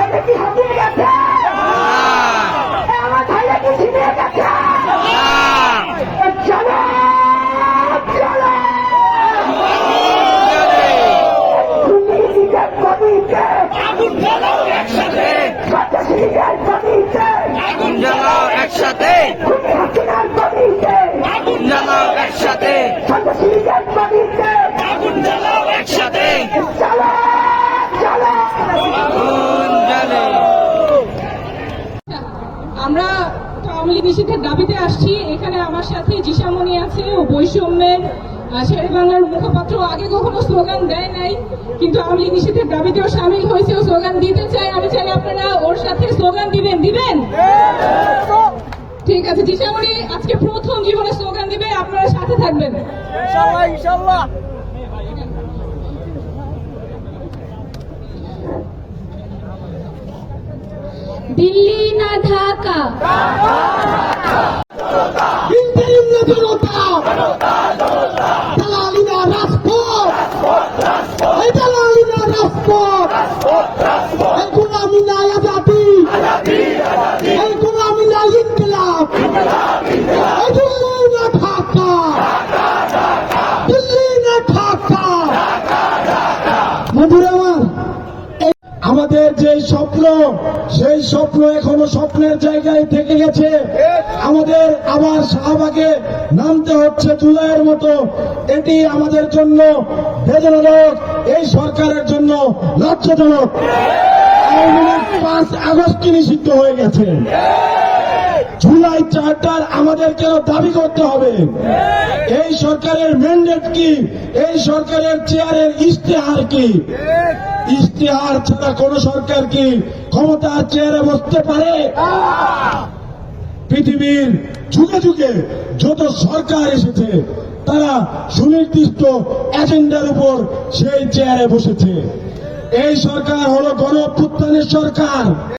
ভাইকে কি হারিয়ে গেছে? আমার ভাইকে কি ছিনিয়ে গেছে? চলো চলো আগুন জ্বালাও একসাথে, আগুন জ্বালাও একসাথে, আগুন জ্বালাও একসাথে, আগুন জ্বালাও একসাথে, আগুন জ্বালে। আমরা আওয়ামী লীগ নিষিদ্ধের দাবিতে আসছি। এখানে আমার সাথে জিশামণি আছে, ও বৈষম্যের শেরে বাংলার মুখপাত্র। আগে কখনো স্লোগান দেয় নাই, কিন্তু আওয়ামী লীগ নিষিদ্ধের দাবিতেও সামিল হয়েছে, ও স্লোগান দিতে চাই। আমি চাই আপনারা ওর সাথে স্লোগান দিবেন। ঠিক আছে, জিশামণি আজকে প্রথম জীবনে স্লোগান দিবে, আপনারা সাথে থাকবেন। ইনশাআল্লাহ ইনশাআল্লাহ। দিল্লি না ঢাকা, দালালিনা রাজপথ, এই দালালিনা রাজপথ, এই গোলামি না আজাদি, এই গোলামি না ইনকিলাব, এই দিল্লি না ঢাকা, দিল্লি না ঢাকা। বন্ধুরা আমার, আমাদের যে স্বপ্ন, সেই স্বপ্ন এখনো স্বপ্নের জায়গায় থেকে গেছে। আমাদের আবার শাহবাগে নামতে হচ্ছে জুলাইয়ের মতো। এটি আমাদের জন্য বেদনাদায়ক, এই সরকারের জন্য লজ্জাজনক। আওয়ামী লীগ 5 আগস্ট নিষিদ্ধ হয়ে গেছে। জুলাই চার্টার আমাদের কেন দাবি করতে হবে? এই সরকারের ম্যান্ডেট কি? এই সরকারের চেয়ারের ইশতেহার কি? ইশতেহার ছাড়া কোন সরকার কি ক্ষমতার চেয়ারে বসতে পারে? পৃথিবীর যুগে যুগে যত সরকার এসেছে, তারা সুনির্দিষ্ট এজেন্ডার উপর সেই চেয়ারে বসেছে। এই সরকার হলো গণ অভ্যুত্থানের সরকার।